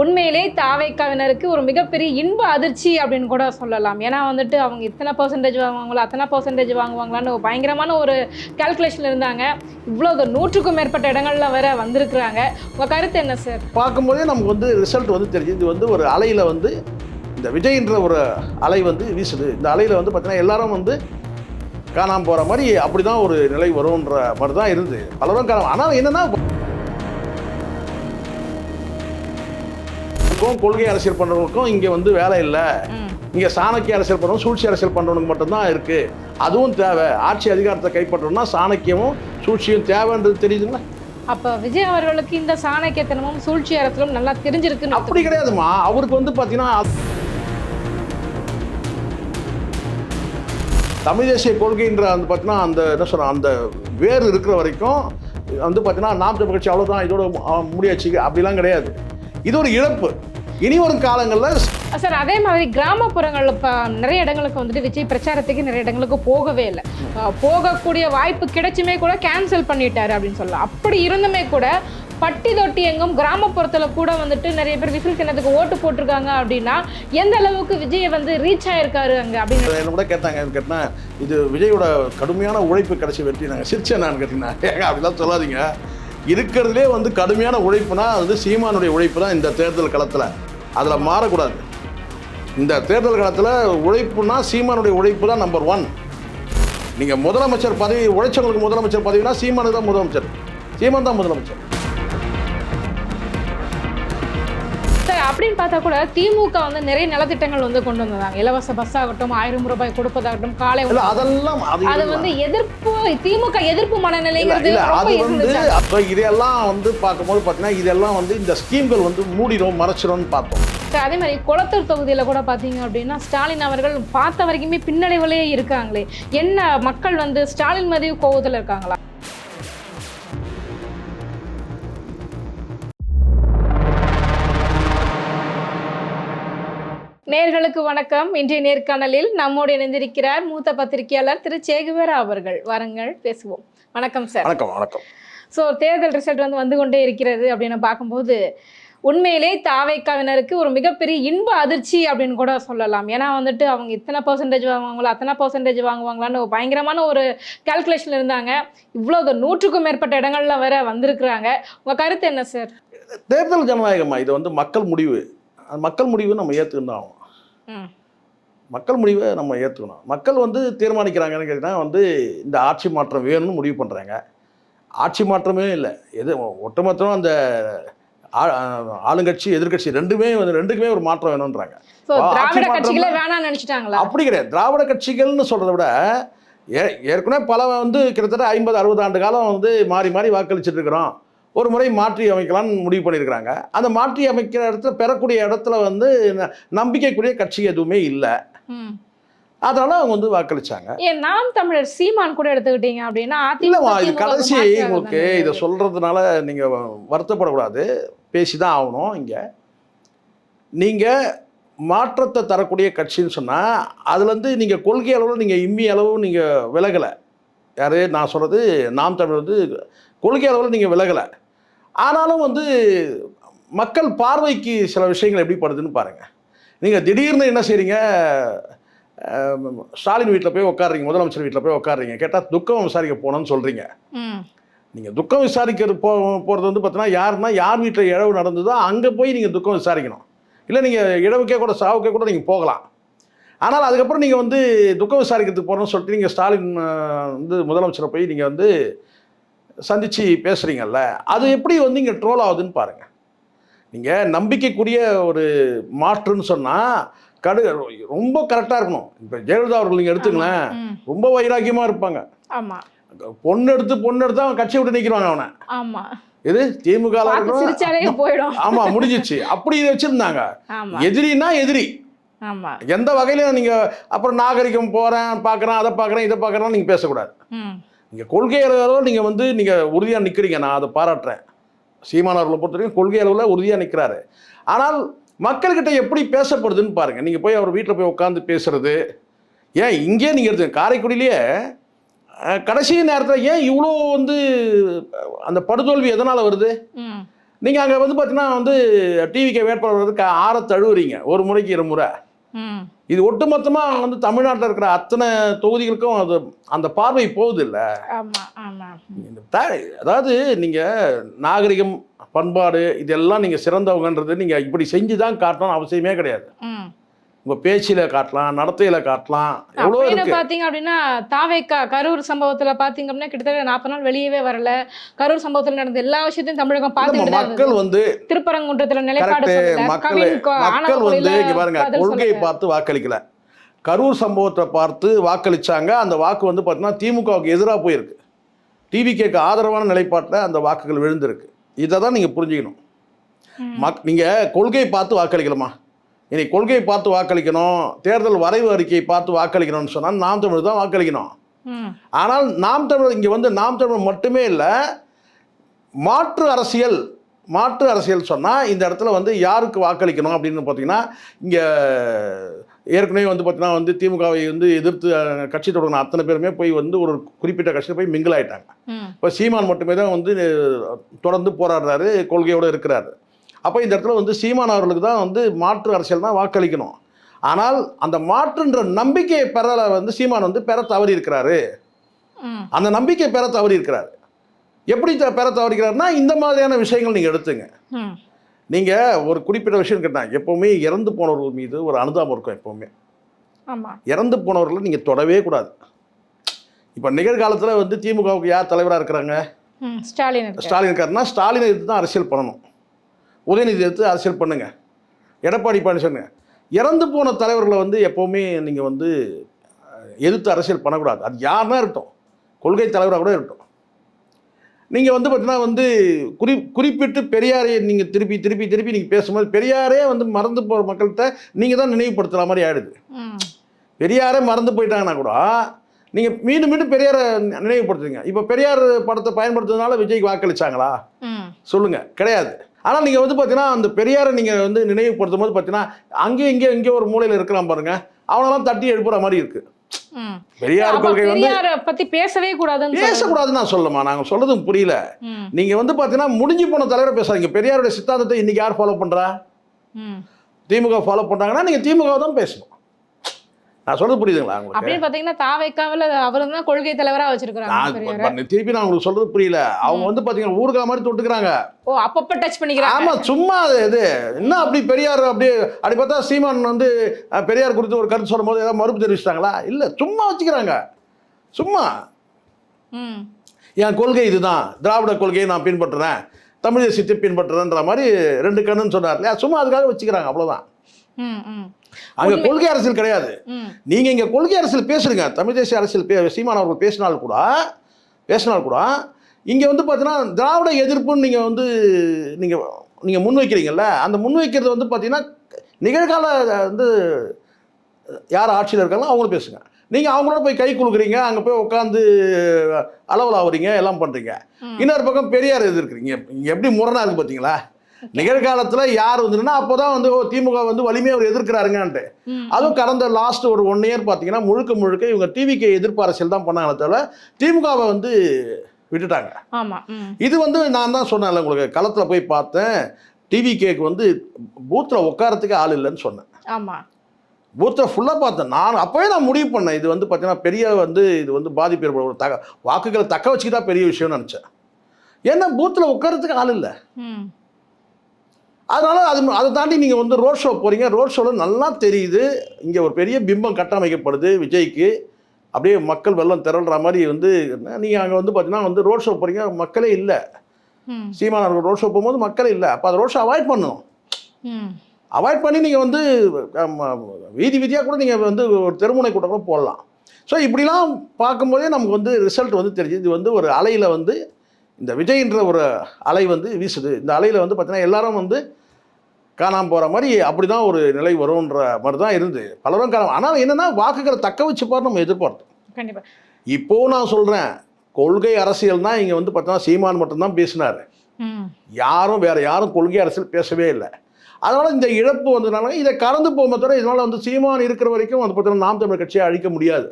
உண்மையிலே தாவேக்காவினருக்கு ஒரு மிகப்பெரிய இன்ப அதிர்ச்சி அப்படின்னு கூட சொல்லலாம். ஏன்னா வந்துட்டு அவங்க இத்தனை பெர்சன்டேஜ் வாங்குவாங்களா, அத்தனை பெர்சன்டேஜ் வாங்குவாங்களான்னு பயங்கரமான ஒரு கால்குலேஷன்ல இருந்தாங்க. இவ்வளோ 100க்கும் மேற்பட்ட இடங்கள்ல வேற வந்திருக்கிறாங்க. உங்க கருத்து என்ன சார்? பார்க்கும்போதே நமக்கு வந்து ரிசல்ட் வந்து தெரிஞ்சு இது வந்து ஒரு அலையில் வந்து இந்த விஜய்ன்ற ஒரு அலை வந்து வீசுது. இந்த அலையில் வந்து பார்த்தீங்கன்னா எல்லாரும் வந்து காணாமல் போகிற மாதிரி அப்படி தான் ஒரு நிலை வரும்ன்ற மாதிரி தான் இருந்தது. பலரும் காணாமல். ஆனால் என்னென்னா கொள்கை அரசியல் பண்ணுறவங்களுக்கும் இங்கே வந்து வேலை இல்லை. இங்கே சாணக்கிய அரசியல் பண்ணுறோம், சூழ்ச்சி அரசியல் பண்ணுறவனுக்கு மட்டும்தான் இருக்குது. அதுவும் தேவை. ஆட்சி அதிகாரத்தை கைப்பற்றணும்னா சாணக்கியமும் சூழ்ச்சியும் தேவைன்றது தெரியுதுங்களா? அப்போ விஜய் அவர்களுக்கு இந்த சாணக்கியத்தனமும் சூழ்ச்சி அரசியலும் நல்லா தெரிஞ்சிருக்குன்னு அப்படி கிடையாதுமா. அவருக்கு வந்து பார்த்தீங்கன்னா தமிழ் தேசிய கொள்கைன்ற அந்த பார்த்தீங்கன்னா அந்த என்ன சொல்கிறோம் அந்த வேறு இருக்கிற வரைக்கும் வந்து பார்த்தீங்கன்னா நாம் தமிழ் கட்சி அவ்வளோதான் இதோட முடியாச்சு அப்படிலாம் கிடையாது. இது ஒரு இழப்பு. இனி வரும் காலங்களில் சார் அதே மாதிரி கிராமப்புறங்களில் இப்போ நிறைய இடங்களுக்கு வந்துட்டு விஜய் பிரச்சாரத்துக்கு நிறைய இடங்களுக்கு போகவே இல்லை. போகக்கூடிய வாய்ப்பு கிடைச்சுமே கூட கேன்சல் பண்ணிட்டாரு அப்படின்னு சொல்லலாம். அப்படி இருந்துமே கூட பட்டி தொட்டி எங்கும் கிராமப்புறத்தில் கூட வந்துட்டு நிறைய பேர் விசில் சின்னத்துக்கு ஓட்டு போட்டிருக்காங்க. அப்படின்னா எந்த அளவுக்கு விஜய் வந்து ரீச் ஆயிருக்காரு அங்கே அப்படின்னு என்ன கூட கேட்டால் இது விஜயோட கடுமையான உழைப்பு கிடைச்சி வெற்றி நாங்கள் சிரிச்சேன் நான் கேட்டீங்கன்னா அப்படிலாம் சொல்லாதீங்க. இருக்கிறதுலே வந்து கடுமையான உழைப்புனா அது சீமானுடைய உழைப்பு தான் இந்த தேர்தல் களத்தில். அதில் மாறக்கூடாது. இந்த தேர்தல் களத்தில் உழைப்புனா சீமானுடைய உழைப்பு தான் நம்பர் 1. நீங்கள் முதலமைச்சர் பதவி உழைச்சவங்களுக்கு முதலமைச்சர் பதவினா சீமானு தான் முதலமைச்சர். சீமான் தான் முதலமைச்சர். அப்படின்னு பார்த்தா கூட திமுக வந்து நிறைய நலத்திட்டங்கள் வந்து கொண்டு வந்தாங்க. இலவச பஸ் ஆகட்டும், 1000 ரூபாய் கொடுப்பதாகட்டும், காலை அதெல்லாம் அது வந்து எதிர்ப்பு திமுக எதிர்ப்பு மனநிலைங்கிறது அப்போ இதெல்லாம் வந்து பார்க்கும்போது பார்த்தீங்கன்னா இதெல்லாம் வந்து இந்த ஸ்கீம்கள் வந்து மூடிடும் மறைச்சிடும்னு பார்த்தோம். அதே மாதிரி கொளத்தூர் தொகுதியில் கூட பார்த்தீங்க அப்படின்னா ஸ்டாலின் அவர்கள் பார்த்த வரைக்குமே பின்னடைவுலே இருக்காங்களே. என்ன மக்கள் வந்து ஸ்டாலின் மீது கோவத்தில் இருக்காங்களா? நேர்களுக்கு வணக்கம். இன்றைய நேர்காணலில் நம்மோடு இணைந்திருக்கிறார் மூத்த பத்திரிகையாளர் திரு சேகுவேரா அவர்கள். வாருங்கள் பேசுவோம். வணக்கம் சார். வணக்கம். வணக்கம். ஸோ தேர்தல் ரிசல்ட் வந்து கொண்டே இருக்கிறது அப்படின்னு பார்க்கும்போது உண்மையிலே தாவேக்காவினருக்கு ஒரு மிகப்பெரிய இன்ப அதிர்ச்சி அப்படின்னு கூட சொல்லலாம். ஏன்னா வந்துட்டு அவங்க இத்தனை பெர்சன்டேஜ் வாங்குவாங்களா, அத்தனை பெர்சன்டேஜ் வாங்குவாங்களான்னு பயங்கரமான ஒரு கால்குலேஷன்ல இருந்தாங்க. இவ்வளோ 100க்கும் மேற்பட்ட இடங்கள்ல வேற வந்திருக்கிறாங்க. உங்க கருத்து என்ன சார்? தேர்தல் ஜனநாயகமா இது வந்து மக்கள் முடிவு. மக்கள் முடிவு நம்ம ஏற்றுக்கணும் ஆகும். மக்கள் முடிவை நம்ம ஏற்றுக்கணும். மக்கள் வந்து தீர்மானிக்கிறாங்கன்னு கேட்டிங்கன்னா வந்து இந்த ஆட்சி மாற்றம் வேணும்னு முடிவு பண்ணுறாங்க. ஆட்சி மாற்றமே இல்லை. எது ஒட்டுமொத்தமாக அந்த ஆளுங்கட்சி எதிர்கட்சி ரெண்டுக்குமே ஒரு மாற்றம் வேணும்ன்றாங்க. அப்படி கிடையாது. திராவிட கட்சிகள்னு சொல்கிறத விட ஏற்கனவே பல வந்து கிட்டத்தட்ட 50-60 ஆண்டு காலம் வந்து மாறி மாறி வாக்களிச்சுட்டு இருக்கிறோம். ஒரு முறை மாற்றி அமைக்கலாம்னு முடிவு பண்ணியிருக்கிறாங்க. அந்த மாற்றி அமைக்கிற இடத்துல பெறக்கூடிய இடத்துல வந்து நம்பிக்கைக்குரிய கட்சி எதுவுமே இல்லை. அதனால அவங்க வந்து வாக்களிச்சாங்க. நாம் தமிழர் சீமான் கூட எடுத்துக்கிட்டீங்க அப்படின்னா இல்லைம்மா, இது கடைசி உங்களுக்கு இதை சொல்கிறதுனால நீங்கள் வருத்தப்படக்கூடாது. பேசி தான் ஆகணும். இங்கே நீங்கள் மாற்றத்தை தரக்கூடிய கட்சின்னு சொன்னால் அதுலேருந்து நீங்கள் கொள்கை அளவில் நீங்கள் இம்மி அளவு நீங்கள் விலகலை. யார் நான் சொல்கிறது நாம் தமிழர் வந்து கொள்கை அளவில் நீங்கள் விலகலை. ஆனாலும் வந்து மக்கள் பார்வைக்கு சில விஷயங்கள் எப்படி படுதுன்னு பாருங்கள். நீங்கள் திடீர்னு என்ன செய்கிறீங்க, ஸ்டாலின் வீட்டில் போய் உட்காடுறீங்க, முதலமைச்சர் வீட்டில் போய் உட்காடுறீங்க. கேட்டால் துக்கம் விசாரிக்க போனோன்னு சொல்கிறீங்க. நீங்கள் துக்கம் விசாரிக்கிறது போகிறது வந்து பார்த்தீங்கன்னா யாருன்னா யார் வீட்டில் இழவு நடந்ததோ அங்கே போய் நீங்கள் துக்கம் விசாரிக்கணும். இல்லை நீங்கள் இழவுக்கே கூட சாவுக்கே கூட நீங்கள் போகலாம். ஆனால் அதுக்கப்புறம் நீங்கள் வந்து துக்கம் விசாரிக்கிறதுக்கு போகிறோன்னு சொல்லிட்டு நீங்கள் ஸ்டாலின் வந்து முதலமைச்சரை போய் நீங்கள் வந்து சந்தித்து பேசுகிறீங்கல்ல, அது எப்படி வந்து இங்கே ட்ரோல் ஆகுதுன்னு பாருங்கள். நீங்கள் நம்பிக்கைக்குரிய ஒரு மாற்றுன்னு சொன்னால் ரொம்ப கரெக்டாக இருக்கணும். இப்போ ஜெயலலிதா அவர்கள் நீங்கள் எடுத்துங்களேன், ரொம்ப வைராக்கியமாக இருப்பாங்க. ஆமாம், பொண்ணு எடுத்து அவன் கட்சியை விட்டு நிற்கிறாங்க அவனை. ஆமாம், இது திமுக போயிடும். ஆமாம், முடிஞ்சிச்சு. அப்படி இதை வச்சுருந்தாங்க. எதிரின்னா எதிரி. எந்த வகையிலும் நீங்கள் அப்புறம் நாகரிகம் போகிறேன் பார்க்குறேன் அதை பார்க்குறேன் இதை பார்க்குறேன் நீங்கள் பேசக்கூடாது. நீங்கள் கொள்கை அளவில் நீங்கள் வந்து நீங்கள் உறுதியாக நிற்கிறீங்க. நான் அதை பாராட்டுறேன். சீமான் அவர்களை பொறுத்த வரைக்கும் கொள்கை அளவில் உறுதியாக நிற்கிறாரு. ஆனால் மக்கள்கிட்ட எப்படி பேசப்படுதுன்னு பாருங்கள். நீங்கள் போய் அவர் வீட்டில் போய் உட்காந்து பேசுகிறது, ஏன் இங்கே நீங்கள் எடுத்து காரைக்குடியிலேயே கடைசி நேரத்தில் ஏன் இவ்வளோ வந்து அந்த படுதோல்வி எதனால் வருது? நீங்கள் அங்கே வந்து பார்த்தீங்கன்னா வந்து டிவிக்கு வேட்பாளர் ஆற தழுவுறீங்க ஒரு முறைக்கு 2 முறை. இது ஒட்டுமொத்தமாக வந்து தமிழ்நாட்டில் இருக்கிற அத்தனை தொகுதிகளுக்கும் அது அந்த பார்வை போகுது இல்லை. அதாவது நீங்கள் நாகரிகம் பண்பாடு இதெல்லாம் நீங்கள் சிறந்தவங்கன்றது நீங்கள் இப்படி செஞ்சு தான் காட்டணும்னு அவசியமே கிடையாது. உங்கள் பேச்சில் காட்டலாம், நடத்தையில் காட்டலாம், எவ்வளோ இருக்கு. பார்த்தீங்க அப்படின்னா தாவேக்கா கரூர் சம்பவத்தில் பார்த்தீங்க அப்படின்னா கிட்டத்தட்ட 40 நாள் வெளியவே வரல. கரூர் சம்பவத்தில் நடந்த எல்லா விஷயத்தையும் தமிழகம் பார்த்துட்டு மக்கள் வந்து திருப்பரங்குன்றத்தில் நிலைப்பாடு மக்கள் வந்து இங்கே பாருங்க கொள்கையை பார்த்து வாக்களிக்கல, கரூர் சம்பவத்தை பார்த்து வாக்களிச்சாங்க. அந்த வாக்கு வந்து பார்த்தீங்கன்னா திமுகவுக்கு எதிராக போயிருக்கு. டிவிகேக்கு ஆதரவான நிலைப்பாட்டில் அந்த வாக்குகள் விழுந்திருக்கு. இதை தான் நீங்கள் புரிஞ்சுக்கணும். நீங்கள் கொள்கையை பார்த்து வாக்களிக்கலாமா? இன்னைக்கு கொள்கையை பார்த்து வாக்களிக்கணும், தேர்தல் வரைவு அறிக்கையை பார்த்து வாக்களிக்கணும்னு சொன்னால் நாம் தமிழ் தான் வாக்களிக்கணும். ஆனால் நாம் தமிழ் இங்கே வந்து நாம் தமிழ் மட்டுமே இல்லை, மாற்று அரசியல் சொன்னால் இந்த இடத்துல வந்து யாருக்கு வாக்களிக்கணும் அப்படின்னு பார்த்தீங்கன்னா இங்கே ஏற்கனவே வந்து பார்த்தீங்கன்னா வந்து திமுகவை வந்து எதிர்த்து கட்சி தொடங்கின அத்தனை பேருமே போய் வந்து ஒரு குறிப்பிட்ட கட்சியில் போய் மிங்கிள் ஆகிட்டாங்க. இப்போ சீமான் மட்டுமே தான் வந்து தொடர்ந்து போராடுறாரு, கொள்கையோடு இருக்கிறாரு. அப்போ இந்த இடத்துல வந்து சீமான் அவர்களுக்கு தான் வந்து மாற்று அரசியல் தான் வாக்களிக்கணும். ஆனால் அந்த மாற்றுன்ற நம்பிக்கையை வந்து சீமான் வந்து பெற தவறி இருக்கிறாரு. அந்த நம்பிக்கையை பெற தவறி இருக்கிறாரு. எப்படி பெற தவறிக்கிறாருன்னா இந்த மாதிரியான விஷயங்கள் நீங்கள் எடுத்துங்க. நீங்கள் ஒரு குறிப்பிட்ட விஷயம் கேட்டாங்க, எப்போவுமே இறந்து போனவர்கள் மீது ஒரு அனுதாபம் இருக்கும். எப்போவுமே இறந்து போனவர்களை நீங்கள் தொடவே கூடாது. இப்போ நிகழ்காலத்தில் வந்து திமுகவுக்கு யார் தலைவராக இருக்கிறாங்க? ஸ்டாலின் இருக்காருன்னா ஸ்டாலினை எடுத்து தான் அரசியல் பண்ணணும். உதயநிதி எடுத்து அரசியல் பண்ணுங்க. எடப்பாடி பழனிசாமி இறந்து போன தலைவர்களை வந்து எப்போவுமே நீங்கள் வந்து எதிர்த்து அரசியல் பண்ணக்கூடாது. அது யாருன்னா இருக்கட்டும், கொள்கை தலைவராக கூட இருக்கட்டும். நீங்கள் வந்து பார்த்தீங்கன்னா வந்து குறிப்பிட்டு பெரியாரையை நீங்கள் திருப்பி நீங்கள் பேசும்போது பெரியாரே வந்து மறந்து போகிற மக்கள்கிட்ட நீங்கள் தான் நினைவுபடுத்துகிற மாதிரி ஆகிடுது. பெரியாரே மறந்து போயிட்டாங்கன்னா கூட நீங்கள் மீண்டும் பெரியாரை நினைவுபடுத்துறீங்க. இப்போ பெரியார் படத்தை பயன்படுத்துறதுனால விஜய்க்கு வாக்களிச்சாங்களா? சொல்லுங்கள், கிடையாது. ஆனால் நீங்கள் வந்து பார்த்தீங்கன்னா அந்த பெரியாரை நீங்கள் வந்து நினைவுபடுத்தும் போது பார்த்தீங்கன்னா அங்கேயும் இங்கே ஒரு மூலையில் இருக்கிறான் பாருங்க, அவனெல்லாம் தட்டி எழுப்புற மாதிரி இருக்குது. பெரியார் கொள்கை வந்து பற்றி பேசக்கூடாதுன்னு நான் சொல்லமா, நாங்கள் சொல்றது புரியல. நீங்கள் வந்து பார்த்தீங்கன்னா முடிஞ்சு போன தலைவரை பேசுறீங்க. பெரியாருடைய சித்தாந்தத்தை இன்னைக்கு யார் ஃபாலோ பண்ணுறா? திமுக ஃபாலோ பண்ணுறாங்கன்னா நீங்கள் திமுக தான் பேசணும். நான் சொல்றது புரியுதுங்களா உங்களுக்கு? அப்படின்னு பார்த்தீங்கன்னா தாவேக்காவில் அவர் தான் கொள்கை தலைவராக வச்சிருக்காங்க. திருப்பி நான் உங்களுக்கு சொல்றது புரியல. அவங்க வந்து பார்த்தீங்கன்னா ஊருக்கா மாதிரி தொட்டுக்கிறாங்க. அப்பப்போ டச் பண்ணிக்கிறாங்க. ஆமாம், சும்மா இது என்ன அப்படி பெரியார் அப்படி பார்த்தா சீமான் வந்து பெரியார் குறித்து ஒரு கருத்து சொல்லும் போது ஏதாவது மறுப்பு தெரிவிச்சிட்டாங்களா? இல்லை, சும்மா வச்சுக்கிறாங்க. சும்மா என் கொள்கை இதுதான், திராவிட கொள்கையை நான் பின்பற்றுறேன், தமிழ் தேசியத்தை பின்பற்றுறேன்ற மாதிரி 2 கண்ணுன்னு சொன்னார் இல்லையா? சும்மா அதுக்காக வச்சுக்கிறாங்க, அவ்வளோதான். அங்கே கொள்கை அரசியல் கிடையாது. நீங்கள் இங்கே கொள்கை அரசியல் பேசுறீங்க, தமிழ் தேசிய அரசியல் சீமான் அவர்கள் பேசினால் கூட இங்கே வந்து பார்த்தீங்கன்னா திராவிட எதிர்ப்புன்னு நீங்கள் வந்து நீங்கள் முன்வைக்கிறீங்கல்ல, அந்த முன்வைக்கிறது வந்து பார்த்தீங்கன்னா நிகழ்கால வந்து யார் ஆட்சியில் இருக்காங்களோ அவங்களும் பேசுங்க. நீங்கள் அவங்களோட போய் கை குலுக்குறீங்க, அங்கே போய் உட்காந்து அளவில் ஆகுறீங்க, எல்லாம் பண்ணுறீங்க. இன்னொரு பக்கம் பெரியார் எதிர்க்கிறீங்க. இங்கே எப்படி முரணாக இருக்குது பார்த்தீங்களா? நிகழ்காலத்தில் யார் வந்துன்னா அப்போ தான் வந்து திமுக வந்து வலிமையாக அவர் எதிர்க்கிறாருங்கன்ட்டு. அதுவும் கடந்த லாஸ்ட் ஒரு 1 இயர் பார்த்தீங்கன்னா முழுக்க இவங்க டிவிக்கு எதிர்ப்பு அரசியல் தான் பண்ணாங்களே தவிர திமுகவை வந்து விட்டுட்டாங்க. இது வந்து நான் தான் சொன்னேன்ல உங்களுக்கு, களத்தில் போய் பார்த்தேன், டிவிகேக்கு வந்து பூத்தில் உட்காரத்துக்கு ஆள் இல்லைன்னு சொன்னேன். பூத்தை ஃபுல்லாக பார்த்தேன். நான் அப்போவே நான் முடிவு பண்ணேன், இது வந்து பார்த்தீங்கன்னா பெரிய வந்து இது வந்து பாதிப்பு ஏற்படும், ஒரு வாக்குகளை தக்க வச்சுக்கிட்டா பெரிய விஷயம்னு நினச்சேன். ஏன்னா பூத்தில் உட்காரத்துக்கு ஆள் இல்லை. அதனால் அதை தாண்டி நீங்கள் வந்து ரோட் ஷோ போகிறீங்க. ரோட் ஷோவில் நல்லா தெரியுது, இங்கே ஒரு பெரிய பிம்பம் கட்டமைக்கப்படுது விஜய்க்கு. அப்படியே மக்கள் வெள்ளம் திரள்ற மாதிரி வந்து நீங்கள் அங்கே வந்து பார்த்தீங்கன்னா வந்து ரோட் ஷோ போகிறீங்க, மக்களே இல்லை. சீமானவர்கள் ரோட் ஷோ போகும்போது மக்களே இல்லை. அப்போ அதை ரோட் ஷோ அவாய்ட் பண்ணணும். அவாய்ட் பண்ணி நீங்கள் வந்து வீதியாக கூட நீங்கள் வந்து ஒரு தெருமுனை கூட்டம் கூட போடலாம். ஸோ இப்படிலாம் பார்க்கும்போதே நமக்கு வந்து ரிசல்ட் வந்து தெரிஞ்சு இது வந்து ஒரு அலையில் வந்து இந்த விஜய்ன்ற ஒரு அலை வந்து வீசுது. இந்த அலையில் வந்து பார்த்தீங்கன்னா எல்லாரும் வந்து காணாமல் போகிற மாதிரி அப்படி தான் ஒரு நிலை வரும்ன்ற மாதிரி தான் இருந்து பலரும் காணாமல். ஆனால் என்னென்னா வாக்குகளை தக்க வச்சுப்பார் நம்ம எதிர்பார்த்தோம். கண்டிப்பாக இப்போது நான் சொல்கிறேன், கொள்கை அரசியல் தான் இங்கே வந்து பார்த்தீங்கன்னா சீமான் மட்டும்தான் பேசினார். வேறு யாரும் கொள்கை அரசியல் பேசவே இல்லை. அதனால் இந்த இழப்பு வந்ததுனால இதை கடந்து போகும்போது தவிர இதனால் வந்து சீமான் இருக்கிற வரைக்கும் வந்து பார்த்தீங்கன்னா நாம் தமிழ் கட்சியை அழிக்க முடியாது.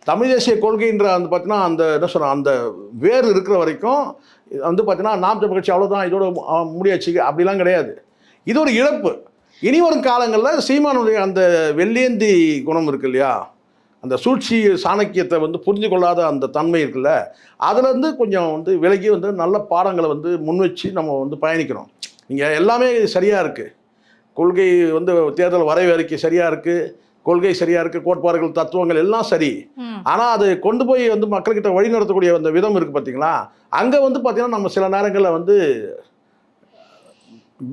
தமிழ் தேசிய கொள்கைன்ற அந்த பார்த்தீங்கன்னா அந்த என்ன சொல்கிறோம் அந்த வேர் இருக்கிற வரைக்கும் வந்து பார்த்தீங்கன்னா நாம் தமிழ் கட்சி அவ்வளோதான் இதோட முடியாச்சு அப்படிலாம் கிடையாது. இது ஒரு இழப்பு. இனி வரும் காலங்களில் சீமானுடைய அந்த வெள்ளேந்தி குணம் இருக்கு இல்லையா, அந்த சூழ்ச்சி சாணக்கியத்தை வந்து புரிஞ்சு கொள்ளாத அந்த தன்மை இருக்குல்ல, அதுலேருந்து கொஞ்சம் வந்து விலகி வந்து நல்ல பாடங்களை வந்து முன் வச்சு நம்ம வந்து பயணிக்கிறோம். நீங்கள் எல்லாமே சரியாக இருக்குது, கொள்கை வந்து தேர்தல் வரைவறிக்கை சரியாக இருக்குது, கொள்கை சரியாக இருக்குது, கோட்பாடுகள் தத்துவங்கள் எல்லாம் சரி. ஆனால் அது கொண்டு போய் வந்து மக்கள்கிட்ட வழி நடத்தக்கூடிய அந்த விதம் இருக்குது பார்த்தீங்களா, அங்கே வந்து பார்த்தீங்கன்னா நம்ம சில நேரங்களில் வந்து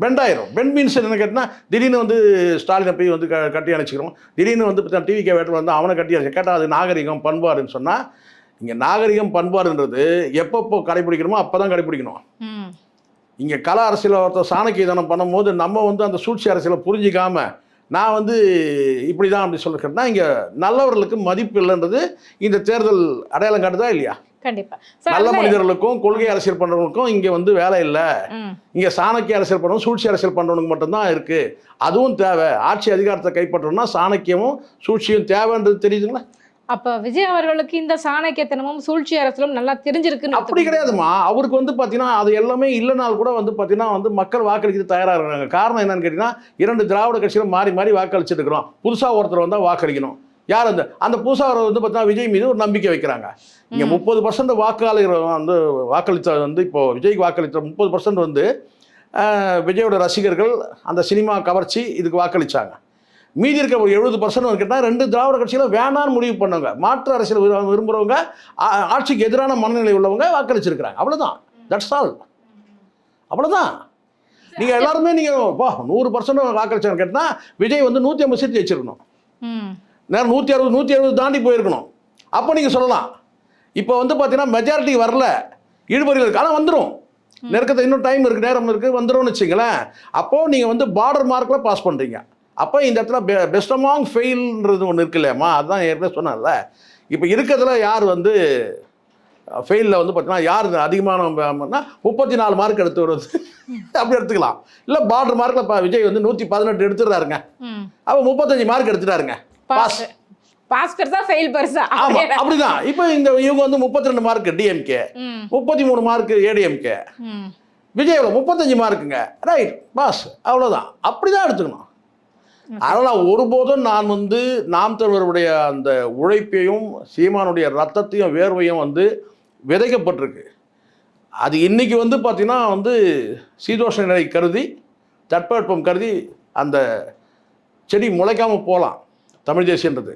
பெண்ட் ஆயிரும். பெண்ட் மீன்ஸ் என்ன கேட்டால், திடீர்னு வந்து ஸ்டாலினை போய் வந்து கட்டி அணைச்சிக்கிறோம், திடீர்னு வந்து பார்த்தீங்கன்னா டிவி கேவேட்டில் வந்து அவனை கட்டி அணைச்சி கேட்டால் அது நாகரிகம் பண்பாடுன்னு சொன்னால், இங்கே நாகரிகம் பண்பாடுன்றது எப்பப்போ கடைப்பிடிக்கணுமோ அப்போ தான் கடைப்பிடிக்கணும். இங்கே கல அரசியல் ஒருத்தர் சாணக்கியதனம் பண்ணும்போது நம்ம வந்து அந்த சூழ்ச்சி அரசியலை புரிஞ்சிக்காமல் நான் வந்து இப்படி தான் அப்படி சொல்லிக்கிறேன்னா, இங்கே நல்லவர்களுக்கு மதிப்பு இல்லைன்றது இந்த தேர்தல் அடையாளம் காட்டுதா இல்லையா? கண்டிப்பா. நல்ல மனிதர்களுக்கும் கொள்கை அரசியல் பண்றவங்களுக்கும் இங்க வந்து வேலை இல்லை. இங்க சாணக்கிய அரசியல் பண்றவங்க சூழ்ச்சி அரசியல் பண்றவனுக்கு மட்டும்தான் இருக்கு. அதுவும் தேவை. ஆட்சி அதிகாரத்தை கைப்பற்றணும்னா சாணக்கியமும் சூழ்ச்சியும் தேவைன்றது தெரியுதுங்களா? அப்ப விஜய் அவர்களுக்கு இந்த சாணக்கியத்தனமும் சூழ்ச்சி அரசியலும் நல்லா தெரிஞ்சிருக்குன்னு அப்படி கிடையாதுமா. அவருக்கு வந்து பாத்தீங்கன்னா அது எல்லாமே இல்லைனால் கூட வந்து பாத்தீங்கன்னா வந்து மக்கள் வாக்களிக்கிறது தயாரா இருக்காங்க. காரணம் என்னன்னு கேட்டீங்கன்னா, 2 திராவிட கட்சிகளும் மாறி மாறி வாக்களிச்சுட்டு இருக்கிறோம். புதுசா ஒருத்தர் வந்தா வாக்களிக்கணும். யார் அந்த புதுசாக வந்து பார்த்தீங்கன்னா விஜய் மீது ஒரு நம்பிக்கை வைக்கிறாங்க. இங்கே 30% வாக்காளர்கள் வந்து வாக்களித்த வந்து இப்போது விஜய்க்கு வாக்களித்த 30% வந்து விஜயோட ரசிகர்கள் அந்த சினிமா கவர்ச்சி இதுக்கு வாக்களித்தாங்க. மீதி இருக்க ஒரு 70% கேட்டால் 2 திராவிட கட்சிகளும் வேணான்னு முடிவு பண்ணவங்க, மாற்று அரசியல் விரும்புகிறவங்க, ஆட்சிக்கு எதிரான மனநிலை உள்ளவங்க வாக்களிச்சிருக்கிறாங்க. அவ்வளோதான். That's all. அவ்வளோதான். நீங்கள் எல்லாருமே நீங்கள் 100% வாக்களிச்சான்னு கேட்டால் விஜய் வந்து 150 சீட் ஜெயிச்சிருக்கணும். நேரம் 160 தாண்டி போயிருக்கணும். அப்போ நீங்கள் சொல்லலாம். இப்போ வந்து பார்த்தீங்கன்னா மெஜாரிட்டி வரல, இழுபறிகள் இருக்குது, ஆனால் வந்துடும். நெருக்கத்தை இன்னும் டைம் இருக்குது, நேரம் இருக்குது, வந்துடும்னு வச்சுங்களேன். அப்போது நீங்கள் வந்து பார்டர் மார்க்கில் பாஸ் பண்ணுறீங்க. அப்போ இந்த இடத்துல பெஸ்ட் அமாங் ஃபெயில்ன்றது ஒன்று இருக்கு இல்லையாம்மா, அதுதான் ஏற்கனவே சொன்னால. இப்போ இருக்கிறதுல யார் வந்து ஃபெயிலில் வந்து பார்த்தீங்கன்னா யார் அதிகமான 34 மார்க் எடுத்து வருது அப்படி எடுத்துக்கலாம். இல்லை பார்டர் மார்க்கில் விஜய் வந்து 118 எடுத்துடுறாருங்க, அப்போ 35 மார்க் எடுத்துட்டாருங்க. பாஸ் பெருசா ஃபெயில் பெருசா அப்படிதான். இப்போ இவங்க வந்து 32 mark DMK, 33 mark ADMK, Vijay 35 மார்க்குங்க, ரைட் பாஸ், அவ்வளோதான். அப்படிதான் எடுத்துக்கணும். அதனால் ஒருபோதும் நான் வந்து நாம் தமிழருடைய அந்த உழைப்பையும் சீமானுடைய ரத்தத்தையும் வேர்வையும் வந்து விதைக்கப்பட்டிருக்கு. அது இன்னைக்கு வந்து பார்த்தீங்கன்னா வந்து சீதோஷ நிலை கருதி தட்பவெப்பம் கருதி அந்த செடி முளைக்காமல் போகலாம் தமிழ் தேசியன்றது.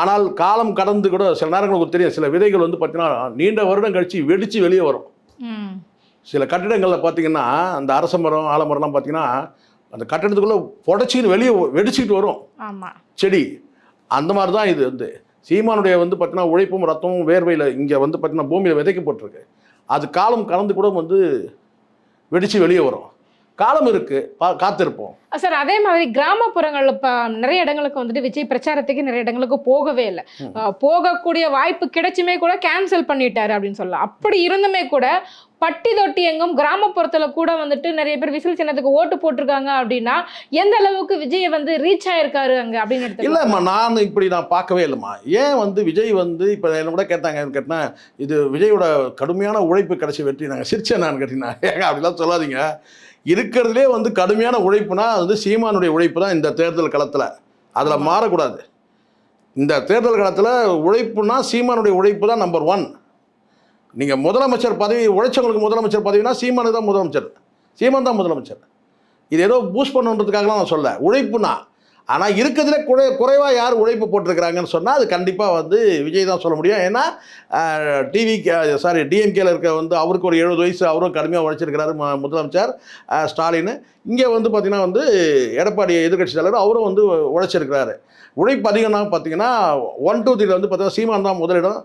ஆனால் காலம் கடந்து கூட சில நேரங்களுக்கு தெரியும், சில விதைகள் வந்து பார்த்தீங்கன்னா நீண்ட வருடம் கழித்து வெடித்து வெளியே வரும். சில கட்டிடங்களில் பார்த்தீங்கன்னா அந்த அரச மரம் ஆலமரம்லாம் பார்த்தீங்கன்னா அந்த கட்டிடத்துக்குள்ளே புடச்சின்னு வெளியே வெடிச்சிக்கிட்டு வரும் செடி. அந்த மாதிரி தான் இது வந்து சீமானுடைய வந்து பார்த்தீங்கன்னா உழைப்பும் ரத்தமும் வேர்வையில் இங்கே வந்து பார்த்தீங்கன்னா பூமியில் விதைக்கப்பட்டிருக்கு. அது காலம் கலந்து கூட வந்து வெடித்து வெளியே வரும். காலம் இருக்குது, காத்திருப்போம். சார், அதே மாதிரி கிராமப்புறங்கள்ல இப்போ நிறைய இடங்களுக்கு வந்துட்டு விஜய் பிரச்சாரத்துக்கு நிறைய இடங்களுக்கு போகவே இல்லை. போகக்கூடிய வாய்ப்பு கிடைச்சுமே கூட கேன்சல் பண்ணிட்டாரு அப்படின்னு சொல்லலாம். அப்படி இருந்துமே கூட பட்டி தொட்டி எங்கும் கிராமப்புறத்தில் கூட வந்துட்டு நிறைய பேர் விசில் சின்னத்துக்கு ஓட்டு போட்டிருக்காங்க அப்படின்னா எந்த அளவுக்கு விஜய் வந்து ரீச் ஆயிருக்காரு அங்கே அப்படின்னு எடுத்து இல்லைம்மா. நான் பார்க்கவே இல்லைம்மா. ஏன் வந்து விஜய் வந்து இப்போ என்ன கூட கேட்டாங்க, இது விஜயோட கடுமையான உழைப்பு கிடைச்சி வெற்றி நாங்கள் சிரிச்சேன் நான் கேட்டீங்கன்னா, ஏங்க அப்படிலாம் சொல்லாதீங்க. இருக்கிறதுலே வந்து கடுமையான உழைப்புனா வந்து சீமானுடைய உழைப்பு தான் இந்த தேர்தல் களத்தில். அதில் மாறக்கூடாது. இந்த தேர்தல் களத்தில் உழைப்புனா சீமானுடைய உழைப்பு தான் நம்பர் 1. நீங்கள் முதலமைச்சர் பதவி உழைச்சவங்களுக்கு முதலமைச்சர் பதவினா சீமானு தான் முதலமைச்சர், சீமான் தான் முதலமைச்சர். இது ஏதோ பூஸ்ட் பண்ணுன்றதுக்காகலாம் நான் சொல்ல, உழைப்புனா. ஆனால் இருக்கிறதுல குறைவாக யார் உழைப்பு போட்டிருக்கிறாங்கன்னு சொன்னால் அது கண்டிப்பாக வந்து விஜய் தான் சொல்ல முடியும். ஏன்னா டிஎம்கேல இருக்க வந்து அவருக்கு ஒரு 70 வயசு, அவரும் கடுமையாக உழைச்சிருக்கிறாரு முதலமைச்சர் ஸ்டாலின். இங்கே வந்து பார்த்திங்கன்னா வந்து எடப்பாடி எதிர்கட்சி தலைவர் அவரும் வந்து உழைச்சிருக்கிறாரு. உழைப்பு அதிகம்னா பார்த்தீங்கன்னா 1, 2, 3 வந்து பார்த்தீங்கன்னா சீமான் தான் முதலிடம்,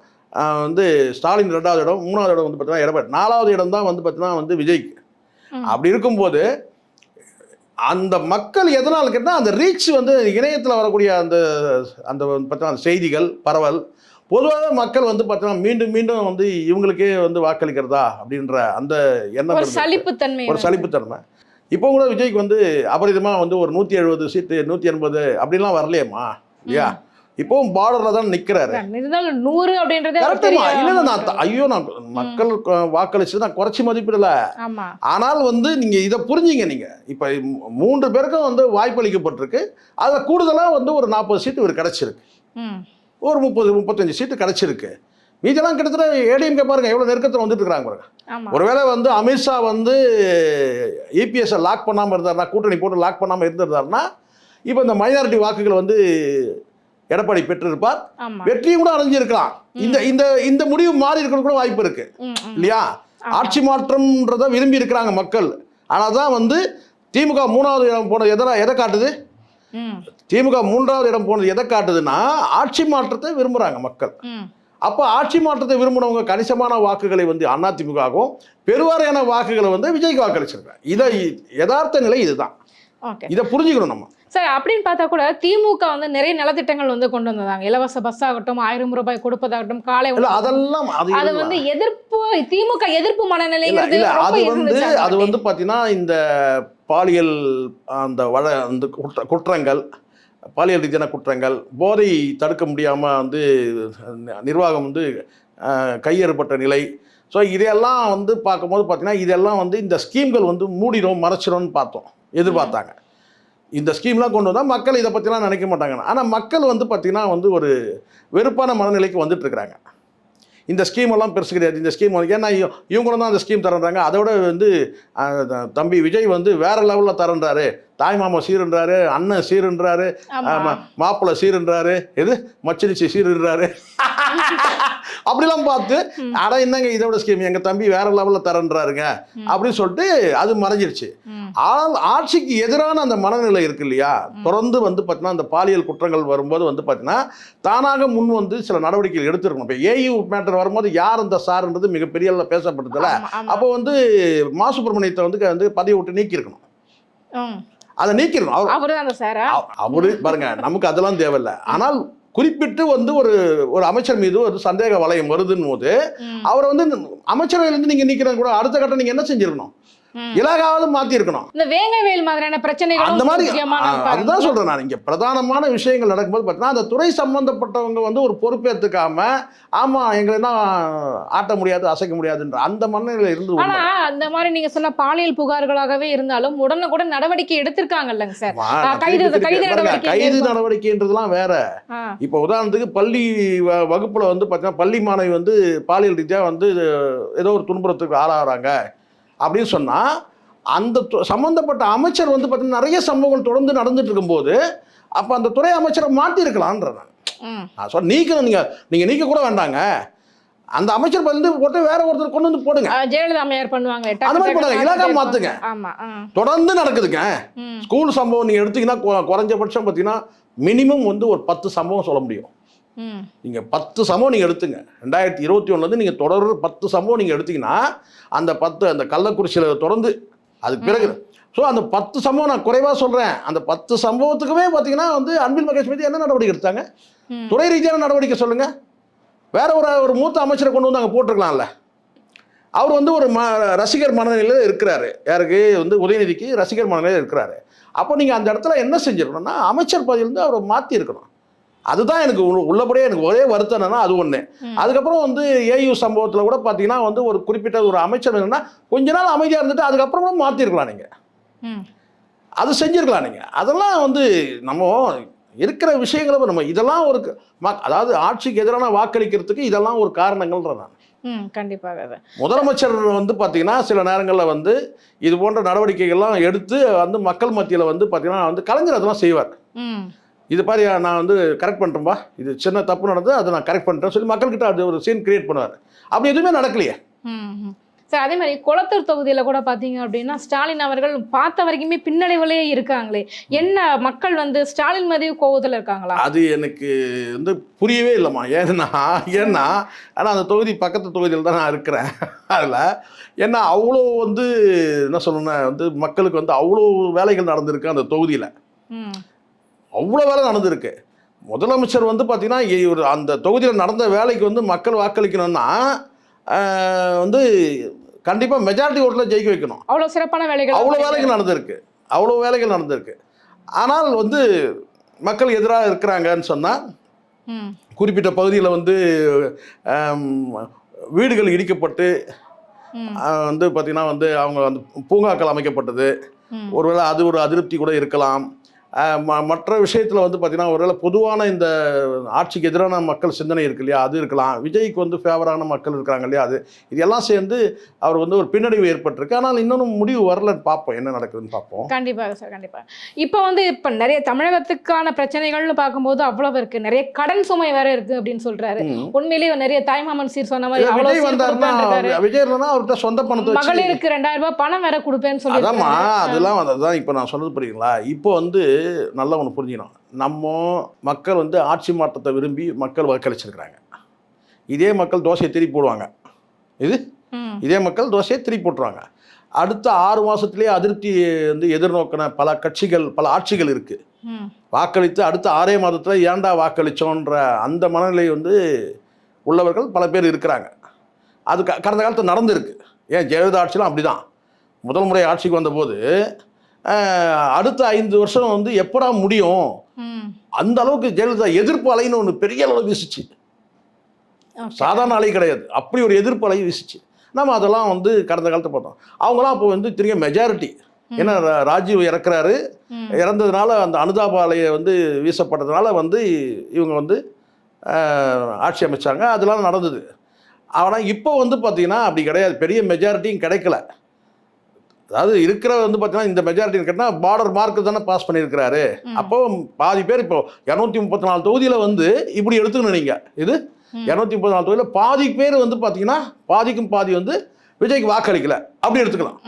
வந்து ஸ்டாலின் 2வது இடம், 3வது இடம் வந்து பார்த்தீங்கன்னா எடப்பாடி, 4வது இடம் தான் வந்து பார்த்தீங்கன்னா வந்து விஜய்க்கு. அப்படி இருக்கும்போது அந்த மக்கள் எதனால் கேட்டால் அந்த ரீச் வந்து இணையத்தில் வரக்கூடிய அந்த அந்த பார்த்தீங்கன்னா செய்திகள் பரவல், பொதுவாக மக்கள் வந்து பார்த்தீங்கன்னா மீண்டும் மீண்டும் வந்து இவங்களுக்கே வந்து வாக்களிக்கிறதா அப்படின்ற அந்த எண்ணம், ஒரு சலிப்புத்தன்மை. இப்போ கூட விஜய்க்கு வந்து அபரிதமாக வந்து ஒரு 170 சீட்டு 180 அப்படின்லாம் வரலையேம்மா இல்லையா? இப்போவும் பார்டரில் தான் நிற்கிறாரு. இருந்தாலும் 100 அப்படின்றதே கரெக்டுமா? இல்லை நான் மக்கள் வாக்களிச்சு நான் குறைச்சி மதிப்பிடல. ஆனால் வந்து நீங்கள் இதை புரிஞ்சிங்க. நீங்கள் இப்போ 3 பேருக்கும் வந்து வாய்ப்பு அளிக்கப்பட்டிருக்கு. அதில் கூடுதலாக வந்து ஒரு 40 சீட்டு இவர் கிடச்சிருக்கு, ஒரு 30-35 சீட்டு கிடச்சிருக்கு. மீதெல்லாம் கிட்டத்தட்ட ஏடிஎம்கே பாருங்க எவ்வளோ நெருக்கத்தில் வந்துட்டு இருக்கிறாங்க பாருங்க. ஒருவேளை வந்து அமித்ஷா வந்து இபிஎஸ்ஸை லாக் பண்ணாமல் இருந்தாருன்னா, கூட்டணி போட்டு லாக் பண்ணாமல் இருந்திருந்தாருன்னா இப்போ இந்த மைனாரிட்டி வாக்குகளை வந்து எடப்பாடி பெற்றிருப்பார், வெற்றியும் கூட அடைஞ்சிருக்கலாம். இந்த இந்த இந்த முடிவு மாறி இருக்கிறது கூட வாய்ப்பு இருக்கு இல்லையா? ஆட்சி மாற்றம்ன்றதை விரும்பி இருக்கிறாங்க மக்கள். ஆனால் தான் வந்து திமுக 3வது இடம் போனது எதை காட்டுது? திமுக 3வது இடம் போனது எதை காட்டுதுன்னா ஆட்சி மாற்றத்தை விரும்புகிறாங்க மக்கள். அப்போ ஆட்சி மாற்றத்தை விரும்பினவங்க கணிசமான வாக்குகளை வந்து அதிமுகவும், பெருவாரியான வாக்குகளை வந்து விஜய்க்கு வாக்களிச்சிருக்காங்க. இதை யதார்த்த நிலை இதுதான். இதை புரிஞ்சுக்கணும் நம்ம. சார் அப்படின்னு பார்த்தா கூட திமுக வந்து நிறைய நலத்திட்டங்கள் வந்து கொண்டு வந்தாங்க. இலவச பஸ் ஆகட்டும், 1000 ரூபாய் கொடுப்பதாகட்டும், காலை அதெல்லாம் அது வந்து எதிர்ப்பு, திமுக எதிர்ப்பு மனநிலைங்கிறது அது வந்து பார்த்தீங்கன்னா இந்த பாலியல் அந்த குற்றங்கள், பாலியல் ரீதியான குற்றங்கள், போதை தடுக்க முடியாமல் வந்து நிர்வாகம் வந்து கையேறப்பட்ட நிலை. ஸோ இதையெல்லாம் வந்து பார்க்கும்போது பார்த்தீங்கன்னா இதெல்லாம் வந்து இந்த ஸ்கீம்கள் வந்து மூடிடும் மறைச்சிடும்னு எதிர்பார்த்தாங்க. இந்த ஸ்கீம்லாம் கொண்டு வந்தால் மக்கள் இதை பற்றிலாம் நினைக்க மாட்டாங்க. ஆனால் மக்கள் வந்து பார்த்திங்கன்னா வந்து ஒரு வெறுப்பான மனநிலைக்கு வந்துட்டுருக்குறாங்க. இந்த ஸ்கீமெல்லாம் பெருசு கிடையாது, இந்த ஸ்கீம் ஏன்னா இவங்க தான் அந்த ஸ்கீம் தரன்றாங்க. அதோட வந்து தம்பி விஜய் வந்து வேறு லெவலில் தரன்றாரு. தாய் மாமா சீருன்றாரு, அண்ணன் சீருன்றாரு, மாப்பிள்ளை சீருன்றாரு, எது மச்சரிச்சி சீருன்றாரு. அப்படிலாம் பார்த்து அட என்னங்க இதோட ஸ்கீம் எங்கள் தம்பி வேற லெவலில் தரன்றாருங்க அப்படின்னு சொல்லிட்டு அது மறைஞ்சிருச்சு. ஆனால் ஆட்சிக்கு எதிரான அந்த மனநிலை இருக்கு இல்லையா, தொடர்ந்து வந்து பார்த்தீங்கன்னா அந்த பாலியல் குற்றங்கள் வரும்போது வந்து பார்த்தீங்கன்னா தானாக முன் வந்து சில நடவடிக்கைகள் எடுத்துருக்கணும். இப்போ ஏயு மேட்டர் வரும்போது யார் அந்த சார்ன்றது மிகப்பெரிய அளவில் பேசப்பட்டதில்ல. அப்போ வந்து மா சுப்பிரமணியத்தை வந்து பதவி விட்டு நீக்கியிருக்கணும். அதை நீக்கிடணும். அவரு பாருங்க நமக்கு அதெல்லாம் தேவையில்லை. ஆனால் குறிப்பிட்டு வந்து ஒரு அமைச்சர் மீது ஒரு சந்தேக வளையம் வருதுன்னு போது அவரை வந்து அமைச்சரவையிலிருந்து நீங்க நீக்கிறது கூட அடுத்த கட்டம் நீங்க என்ன செஞ்சிருக்கணும், இலாகாவது மாத்தி இருக்கணும். இந்த வேங்கவேல் மாதிரியான பிரச்சனைகள் அந்த மாதிரி அதுதான் சொல்றேன் நான். இங்க பிரதானமான விஷயங்கள் நடக்கும்போது பார்த்தீங்கன்னா அந்த துறை சம்பந்தப்பட்டவங்க வந்து ஒரு பொறுப்பேற்றுக்காம ஆமா எங்களை தான் ஆட்ட முடியாது அசைக்க முடியாதுன்ற அந்த மனநிலையில இருந்து. ஆனா அந்த மாதிரி நீங்க சொன்ன பாலியல் புகார்களாகவே இருந்தாலும் உடனுக்குடன் நடவடிக்கை எடுத்திருக்காங்கல்லங்க சார். கைது நடவடிக்கைன்றதுலாம் வேற. இப்ப உதாரணத்துக்கு பள்ளி வகுப்புல வந்து பார்த்தீங்கன்னா பள்ளி மாணவி வந்து பாலியல் ரீதியா வந்து ஏதோ ஒரு துன்புறத்துக்கு ஆளாகிறாங்க அப்படின்னு சொன்னால் அந்த சம்மந்தப்பட்ட அமைச்சர் வந்து பார்த்தீங்கன்னா நிறைய சம்பவங்கள் தொடர்ந்து நடந்துட்டு இருக்கும்போது அப்போ அந்த துறை அமைச்சரை மாற்றிருக்கலான்ற நான் சொன்ன நீக்கணும். நீங்கள் நீக்க கூட வேண்டாங்க, அந்த அமைச்சர் வந்து போட்டு வேற ஒருத்தர் கொண்டு வந்து போடுங்க. ஜெயலலிதா அம்மையார் பண்ணுவாங்க, அந்த மாதிரி பண்ணுவாங்க. இலாகா மாற்றுங்க. தொடர்ந்து நடக்குதுங்க. ஸ்கூல் சம்பவம் நீங்கள் எடுத்தீங்கன்னா குறைஞ்சபட்சம் பார்த்தீங்கன்னா மினிமம் வந்து ஒரு 10 சம்பவம் சொல்ல முடியும். நீங்கள் 10 சம்பவம் நீங்கள் எடுத்துங்க. 2021 நீங்கள் தொடர் 10 சம்பவம் நீங்கள் எடுத்தீங்கன்னா அந்த 10 அந்த கள்ளக்குறிச்சியில் தொடர்ந்து அதுக்கு பிறகு ஸோ அந்த 10 சம்பவம் நான் குறைவாக சொல்கிறேன். அந்த 10 சம்பவத்துக்குமே பார்த்தீங்கன்னா வந்து அன்பில் மகேஷ் மீது என்ன நடவடிக்கை எடுத்தாங்க? துறை ரீதியான நடவடிக்கை சொல்லுங்கள். வேற ஒரு மூத்த அமைச்சரை கொண்டு வந்து அங்கே போட்டிருக்கலாம்ல. அவர் வந்து ஒரு ரசிகர் மனநிலையில் இருக்கிறாரு. யாருக்கு வந்து உதயநிதிக்கு ரசிகர் மனநிலையில் இருக்கிறாரு. அப்போ நீங்கள் அந்த இடத்துல என்ன செஞ்சிருக்கணும்னா அமைச்சர் பதவியிலிருந்து அவரை மாற்றி இருக்கணும். அதுதான் எனக்கு உள்ளபடியே எனக்கு ஒரே வருத்தம் என்னன்னா அது ஒன்று. அதுக்கப்புறம் வந்து ஏயு சம்பவத்தில் கூட பார்த்தீங்கன்னா வந்து ஒரு குறிப்பிட்ட ஒரு அமைச்சர் என்னன்னா கொஞ்ச நாள் அமைதியாக இருந்துட்டு அதுக்கப்புறம் கூட மாற்றிருக்கலாம். நீங்கள் அது செஞ்சுருக்கலாம். நீங்கள் அதெல்லாம் வந்து நம்ம இருக்கிற விஷயங்களை நம்ம இதெல்லாம் ஒரு அதாவது ஆட்சிக்கு எதிரான வாக்களிக்கிறதுக்கு இதெல்லாம் ஒரு காரணங்கள்ன்ற நான் கண்டிப்பாக முதலமைச்சர் வந்து பார்த்தீங்கன்னா சில நேரங்களில் வந்து இது போன்ற நடவடிக்கைகள்லாம் எடுத்து வந்து மக்கள் மத்தியில் வந்து பார்த்தீங்கன்னா வந்து கலைஞர் அதெல்லாம் செய்வார். இது மாதிரி நான் வந்து கரெக்ட் பண்ணுறேன்பா, இது சின்ன தப்பு நடந்து அதை நான் கரெக்ட் பண்ணுறேன் சொல்லி மக்கள்கிட்ட அது ஒரு சீன் கிரியேட் பண்ணுவார். அப்படி எதுவுமே நடக்கலையே சார். அதே மாதிரி குளத்தூர் தொகுதியில் கூட பார்த்தீங்க அப்படின்னா ஸ்டாலின் அவர்கள் பார்த்த வரைக்குமே பின்னடைவுலேயே இருக்காங்களே. என்ன மக்கள் வந்து ஸ்டாலின் மீது கோவத்தில் இருக்காங்களா? அது எனக்கு வந்து புரியவே இல்லைம்மா. ஏன்னா ஆனால் அந்த தொகுதி பக்கத்து தொகுதியில் தான் நான் இருக்கிறேன். அதில் ஏன்னா அவ்வளோ வந்து என்ன சொல்லணும்னா வந்து மக்களுக்கு வந்து அவ்வளோ வேலைகள் நடந்திருக்கு அந்த தொகுதியில். அவ்வளோ வேலை நடந்திருக்கு. முதலமைச்சர் வந்து பார்த்தீங்கன்னா அந்த தொகுதியில் நடந்த வேலைக்கு வந்து மக்கள் வாக்களிக்கணும்னா வந்து கண்டிப்பாக மெஜாரிட்டி ஓட்டில் ஜெயிக்க வைக்கணும். அவ்வளோ சிறப்பான வேலைகள் அவ்வளோ வேலைகள் நடந்திருக்கு. ஆனால் வந்து மக்கள் எதிராக இருக்கிறாங்கன்னு சொன்னால் குறிப்பிட்ட பகுதியில் வந்து வீடுகள் இடிக்கப்பட்டு வந்து பார்த்திங்கன்னா வந்து அவங்க வந்து பூங்காக்கள் அமைக்கப்பட்டது. ஒருவேளை அது ஒரு அதிருப்தி கூட இருக்கலாம். மற்ற விஷயத்தில் வந்து பார்த்திங்கன்னா ஒருவேளை பொதுவான இந்த ஆட்சிக்கு எதிரான மக்கள் சிந்தனை இருக்கு இல்லையா, அது இருக்கலாம். விஜய்க்கு வந்து ஃபேவரான மக்கள் இருக்காங்க இல்லையா, அது இதெல்லாம் சேர்ந்து அவர் வந்து ஒரு பின்னடைவு ஏற்பட்டிருக்கு. ஆனால் இன்னொன்றும் முடிவு வரலன்னு பார்ப்போம், என்ன நடக்குதுன்னு பார்ப்போம். கண்டிப்பாக சார், கண்டிப்பாக. இப்போ நிறைய தமிழகத்துக்கான பிரச்சனைகள்னு பார்க்கும்போது அவ்வளவு இருக்கு, நிறைய கடன் சுமை வேற இருக்கு அப்படின்னு சொல்றாரு. உண்மையிலேயே நிறைய தாய்மாமன் சீர் சொன்ன மாதிரி விஜய் வந்தாருன்னா விஜய் இல்லைன்னா அவர்கிட்ட சொந்த பணத்தை மகளிருக்கு 2000 ரூபாய் பணம் வேற கொடுப்பேன்னு சொல்லி அதெல்லாம் அதுதான் இப்போ நான் சொல்றது புரியுங்களா. இப்போ வந்து நல்லா ஒன்று புரிஞ்சுக்கணும், நம்ம மக்கள் வந்து ஆட்சி மாற்றத்தை விரும்பி மக்கள் வாக்களிச்சிருக்கிறாங்க. இதே மக்கள் தோசையை திருப்பி போடுவாங்க. இதே மக்கள் தோசையை திருப்பி போட்டுருவாங்க. அடுத்த 6 மாதத்துலேயே அதிருப்தி வந்து எதிர்நோக்கின பல கட்சிகள் பல ஆட்சிகள் இருக்குது. வாக்களித்து அடுத்த 6 மாதத்தில் ஏன்டா வாக்களித்தோன்ற அந்த மனநிலை வந்து உள்ளவர்கள் பல பேர் இருக்கிறாங்க. அது கடந்த காலத்தில் நடந்திருக்கு. ஏன் ஜெயலலிதா ஆட்சியெலாம் அப்படி தான். முதல் முறை ஆட்சிக்கு வந்தபோது அடுத்த 5 வருஷம் வந்து எப்படா முடியும், அந்த அளவுக்கு ஜெயலலிதா எதிர்ப்பு அலைன்னு ஒன்று பெரிய அளவு வீசிச்சு. சாதாரண அலை கிடையாது, அப்படி ஒரு எதிர்ப்பு அலை வீசிச்சு. நம்ம அதெல்லாம் வந்து கடந்த காலத்தை பார்த்தோம். அவங்களாம் அப்போ வந்து திரும்ப மெஜாரிட்டி, ஏன்னா ராஜீவ் இறக்குறாரு, இறந்ததுனால அந்த அனுதாப அலையை வந்து வீசப்பட்டதுனால வந்து இவங்க வந்து ஆட்சி அமைச்சாங்க. அதெல்லாம் நடந்தது. ஆனால் இப்போ வந்து பார்த்தீங்கன்னா அப்படி கிடையாது, பெரிய மெஜாரிட்டியும் கிடைக்கல. அதாவது இருக்கிற வந்து பார்த்தீங்கன்னா இந்த மெஜாரிட்டி கேட்டால் பார்டர் மார்க்கு தானே பாஸ் பண்ணியிருக்கிறாரு. அப்போ பாதி பேர் இப்போ 234 தொகுதியில் வந்து இப்படி எடுத்துக்கணும். நீங்கள் இது 234 தொகுதியில் பாதி பேர் வந்து பார்த்தீங்கன்னா பாதிக்கும் பாதி வந்து விஜய்க்கு வாக்களிக்கல, அப்படி எடுத்துக்கலாம்.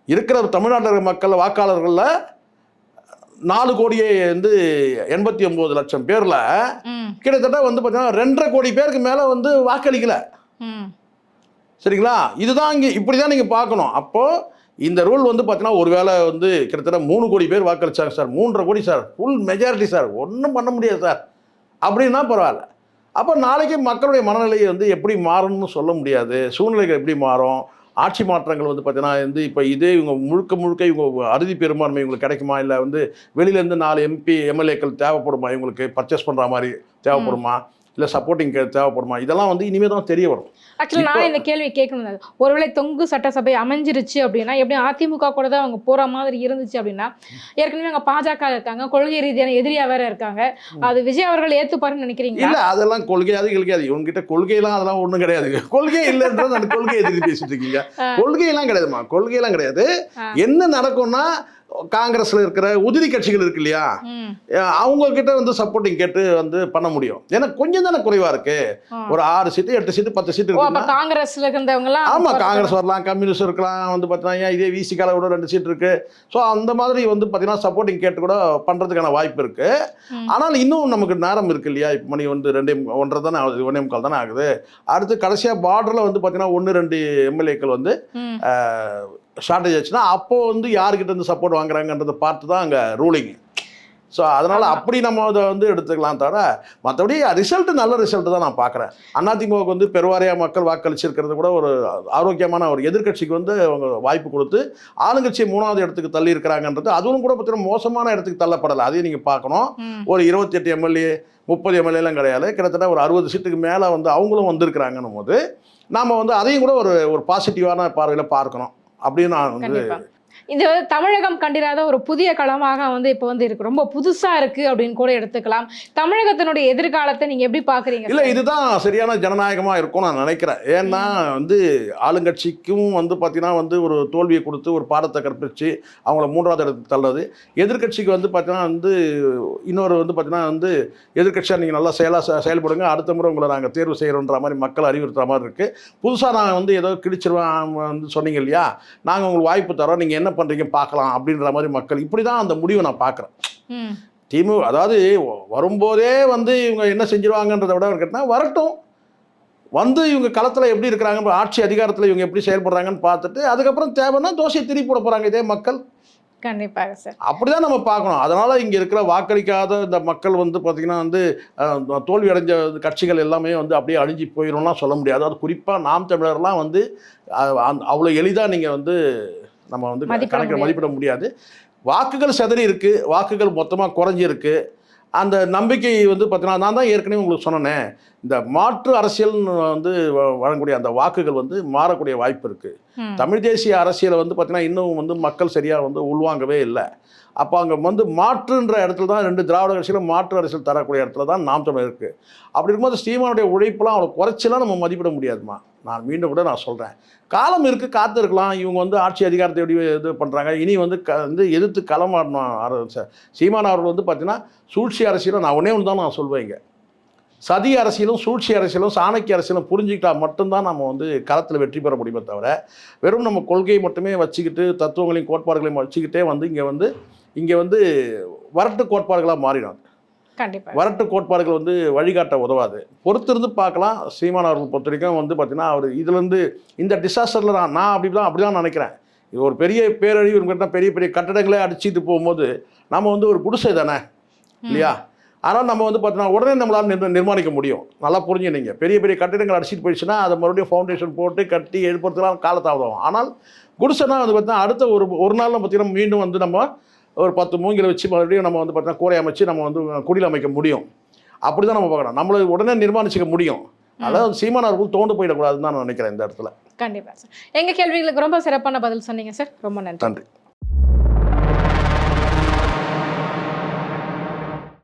இருக்கிற தமிழ்நாட்டு மக்கள் வாக்காளர்களில் 4 கோடியே வந்து 89 லட்சம் பேரில் கிட்டத்தட்ட வந்து பார்த்தீங்கன்னா 2.5 கோடி பேருக்கு மேலே வந்து வாக்களிக்கல. சரிங்களா, இதுதான் இங்கே இப்படி தான் நீங்கள் பார்க்கணும். அப்போது இந்த ரூல் வந்து பார்த்தீங்கன்னா ஒருவேளை வந்து கிட்டத்தட்ட 3 கோடி பேர் வாக்களிச்சாங்க சார், 3.5 கோடி சார், ஃபுல் மெஜாரிட்டி சார், ஒன்றும் பண்ண முடியாது சார் அப்படின்னா பரவாயில்ல. அப்போ நாளைக்கு மக்களுடைய மனநிலையை வந்து எப்படி மாறும்னு சொல்ல முடியாது. சூழ்நிலைகள் எப்படி மாறும், ஆட்சி மாற்றங்கள் வந்து பார்த்தீங்கன்னா வந்து இப்போ இதே இவங்க முழுக்க இவங்க அறுதி பெரும்பான்மை இவங்களுக்கு கிடைக்குமா, இல்லை வந்து வெளியிலேருந்து 4 MP MLAக்கள் தேவைப்படுமா, இவங்களுக்கு பர்ச்சேஸ் பண்ணுற மாதிரி தேவைப்படுமா, இல்லை சப்போர்ட்டிங் தேவைப்படுமா, இதெல்லாம் வந்து இனிமேல் தான் தெரிய வரும். ஆக்சுவலி நான் இந்த கேள்வி கேட்கணும், ஒருவேளை தொங்கு சட்டசபை அமைஞ்சிருச்சு அப்படின்னா எப்படியும் அதிமுக கூட தான் அவங்க போகிற மாதிரி இருந்துச்சு அப்படின்னா, ஏற்கனவே அங்கே பாஜக இருக்காங்க, கொள்கை ரீதியான எதிரியாக வேற இருக்காங்க, அது விஜய் அவர்கள் ஏற்றுப்பாருன்னு நினைக்கிறீங்க? இல்லை, அதெல்லாம் கொள்கையாது இவங்ககிட்ட கொள்கையெல்லாம் அதெல்லாம் ஒன்றும் கிடையாது. கொள்கை இல்லைன்றது அந்த கொள்கை எதிர்த்து பேசிட்டு இருக்கீங்க. கொள்கையெல்லாம் கிடையாதுமா, கொள்கையெல்லாம் கிடையாது. என்ன நடக்கும்னா காங்கிரஸ்ல இருக்கிற உதிரி கட்சிகள் இருக்கு இல்லையா, அவங்க கிட்ட வந்து சப்போர்ட்டிங் கேட்டு வந்து பண்ண முடியும். ஏன்னா கொஞ்சம் தானே குறைவா இருக்கு, ஒரு 6 சீட்டு 8 சீட்டு 10 சீட்டு இருக்கு. காங்கிரஸ்ல இருந்தவங்கலாம் ஆமா, காங்கிரஸ் வரலாம், கம்யூனிஸ்ட் இருக்கலாம், வந்து பார்த்தீங்கன்னா இதே விசிகால கூட 2 சீட் இருக்கு. ஸோ அந்த மாதிரி வந்து பார்த்தீங்கன்னா சப்போர்ட்டிங் கேட்டு கூட பண்றதுக்கான வாய்ப்பு இருக்கு. ஆனால் இன்னும் நமக்கு நேரம் இருக்கு இல்லையா, இப்போ மணி வந்து 2:30 தானே ஆகுது, 1:45 தானே ஆகுது. அடுத்து கடைசியா பார்டர்ல வந்து பார்த்தீங்கன்னா 1-2 MLAக்கள் வந்து ஷார்ட்டேஜ் ஆச்சுன்னா அப்போ வந்து யாருக்கிட்ட இருந்து சப்போர்ட் வாங்குறாங்கன்றதை பார்த்து தான் அங்கே ரூலிங். ஸோ அதனால் அப்படி நம்ம அதை வந்து எடுத்துக்கலாம். தவிர மற்றபடி ரிசல்ட்டு நல்ல ரிசல்ட்டு தான் நான் பார்க்குறேன். அதிமுகவுக்கு வந்து பெருவாரியாக மக்கள் வாக்களிச்சிருக்கிறது கூட ஒரு ஆரோக்கியமான ஒரு எதிர்கட்சிக்கு வந்து அவங்க வாய்ப்பு கொடுத்து ஆளுங்கட்சியை 3வது இடத்துக்கு தள்ளி இருக்கிறாங்கன்றது, அதுவும் கூட பார்த்தீங்கன்னா மோசமான இடத்துக்கு தள்ளப்படலை. அதையும் நீங்கள் பார்க்கணும். ஒரு 28 MLA 30 MLAலாம் கிடையாது, கிட்டத்தட்ட ஒரு 60 சீட்டுக்கு மேலே வந்து அவங்களும் வந்திருக்கிறாங்கன்னும் போது நாம் வந்து அதையும் கூட ஒரு பாசிட்டிவான பார்வையில் பார்க்கணும் அப்படின்னு நான் வந்து. இது தமிழகம் கண்டிராத ஒரு புதிய களமாக வந்து இப்போ வந்து இருக்கு, ரொம்ப புதுசா இருக்கு அப்படின்னு கூட எடுத்துக்கலாம். தமிழகத்தினுடைய எதிர்காலத்தை நீங்க எப்படி பாக்குறீங்க? இல்லை, இதுதான் சரியான ஜனநாயகமாக இருக்கும் நான் நினைக்கிறேன். ஏன்னா வந்து ஆளுங்கட்சிக்கும் வந்து பார்த்தீங்கன்னா வந்து ஒரு தோல்வியை கொடுத்து ஒரு பாடத்தை கற்பிச்சு அவங்கள 3வது இடத்துக்கு தள்ளுறது, எதிர்கட்சிக்கு வந்து பார்த்தீங்கன்னா வந்து இன்னொரு வந்து பார்த்தீங்கன்னா வந்து எதிர்கட்சியாக நீங்கள் நல்லா செயல்படுங்க, அடுத்த முறை உங்களை நாங்கள் தேர்வு செய்கிறோன்ற மாதிரி மக்கள் அறிவுறுத்துற மாதிரி இருக்குது. புதுசாக நான் வந்து ஏதோ கிழிச்சிருவேன் வந்து சொன்னீங்க இல்லையா, நாங்கள் உங்களுக்கு வாய்ப்பு தரோம், நீங்கள் என்ன பண்றீங்க பார்க்கலாம் அப்படின்ற மாதிரி மக்கள் இப்படி தான் அந்த முடிவை நான் பார்க்குறேன். திமுக அதாவது வரும்போதே வந்து இவங்க என்ன செஞ்சிருவாங்கன்றதை விட கேட்டால் வரட்டும், வந்து இவங்க களத்தில் எப்படி இருக்கிறாங்க, ஆட்சி அதிகாரத்தில் இவங்க எப்படி செயல்படுறாங்கன்னு பார்த்துட்டு அதுக்கப்புறம் தேவைன்னா தோசையை திருப்பி போட போகிறாங்க இதே மக்கள். கண்டிப்பாக சார், அப்படிதான் நம்ம பார்க்கணும். அதனால இங்கே இருக்கிற வாக்களிக்காத இந்த மக்கள் வந்து பார்த்தீங்கன்னா வந்து தோல்வி அடைஞ்ச கட்சிகள் எல்லாமே வந்து அப்படியே அழிஞ்சு போயிடும்லாம் சொல்ல முடியாது. அது குறிப்பாக நாம் தமிழர்லாம் வந்து அவ்வளோ எளிதாக நீங்கள் வந்து நம்ம வந்து கணக்கில் மதிப்பிட முடியாது. வாக்குகள் சிதறி இருக்குது, வாக்குகள் மொத்தமாக குறைஞ்சிருக்கு. அந்த நம்பிக்கை வந்து பார்த்தீங்கன்னா நான் தான் ஏற்கனவே உங்களுக்கு சொன்னேனே, இந்த மாற்று அரசியல்னு வந்து வழங்கக்கூடிய அந்த வாக்குகள் வந்து மாறக்கூடிய வாய்ப்பு இருக்குது. தமிழ் தேசிய அரசியலை வந்து பார்த்தீங்கன்னா இன்னும் வந்து மக்கள் சரியாக வந்து உள்வாங்கவே இல்லை. அப்போ அங்கே வந்து மாற்றுன்ற இடத்துல தான் 2 திராவிட கட்சிகளும் மாற்று அரசியல் தரக்கூடிய இடத்துல தான் நாம் தமிழர் இருக்குது. அப்படி இருக்கும்போது ஸ்ரீமானுடைய உழைப்பெல்லாம் அவ்வளோ குறைச்சலாம் நம்ம மதிப்பிட முடியாதுமா. நான் மீண்டும் கூட நான் சொல்கிறேன், காலம் இருக்குது, காத்து இருக்கலாம். இவங்க வந்து ஆட்சி அதிகாரத்தை எப்படி இது பண்ணுறாங்க, இனி வந்து வந்து எதிர்த்து களமாடணும். சீமான் அவர்கள் வந்து பார்த்தீங்கன்னா சூழ்ச்சி அரசியலும் நான் ஒன்றே ஒன்று தான் நான் சொல்வேன். இங்கே சதி அரசியலும் சூழ்ச்சி அரசியலும் சாணக்கிய அரசியலும் புரிஞ்சுக்கிட்டால் மட்டும்தான் நம்ம வந்து களத்தில் வெற்றி பெற முடியுமே தவிர, வெறும் நம்ம கொள்கையை மட்டுமே வச்சுக்கிட்டு தத்துவங்களையும் கோட்பாடுகளையும் வச்சுக்கிட்டே வந்து இங்கே வந்து வரட்டு கோட்பாடுகளாக மாறிடும். கண்டிப்பாக வரட்டு கோட்பாடுகள் வந்து வழிகாட்ட உதவாது. பொறுத்திருந்து பார்க்கலாம். சீமான் அவர்கள் பொறுத்த வரைக்கும் வந்து பார்த்தீங்கன்னா அவர் இதுலேருந்து இந்த டிசாஸ்டரில் நான் அப்படி தான் நினைக்கிறேன். இது ஒரு பெரிய பேரழிவு, பெரிய பெரிய கட்டடங்களே அடிச்சுட்டு போகும்போது நம்ம வந்து ஒரு குடிசை தானே இல்லையா? ஆனால் நம்ம வந்து பார்த்தீங்கன்னா உடனே நம்மளால் நிர்மாணிக்க முடியும். நல்லா புரிஞ்சுனீங்க. பெரிய பெரிய கட்டிடங்கள் அடிச்சிட்டு போயிடுச்சுன்னா அதை மறுபடியும் ஃபவுண்டேஷன் போட்டு கட்டி எழுப்புறதுலாம் காலத்தாமதம். ஆனால் குடிசைனா வந்து பார்த்தீங்கன்னா அடுத்த ஒரு நாளில் பார்த்தீங்கன்னா மீண்டும் வந்து நம்ம ஒரு 10 மூங்கிலை வச்சு மறுபடியும் நம்ம வந்து பார்த்தீங்கன்னா கூரை அமைச்சு நம்ம வந்து குடியில் அமைக்க முடியும். அப்படி தான் நம்ம பார்க்கணும். நம்மளை உடனே நிர்மாணிச்சிக்க முடியும். அதாவது சீமான் அவர்கள் தோண்டு போயிடக்கூடாதுன்னு தான் நான் நினைக்கிறேன் இந்த இடத்துல. கண்டிப்பாக சார். எங்கள் கேள்விகளுக்கு ரொம்ப சிறப்பான பதில் சொன்னீங்க சார். ரொம்ப நன்றி. நன்றி.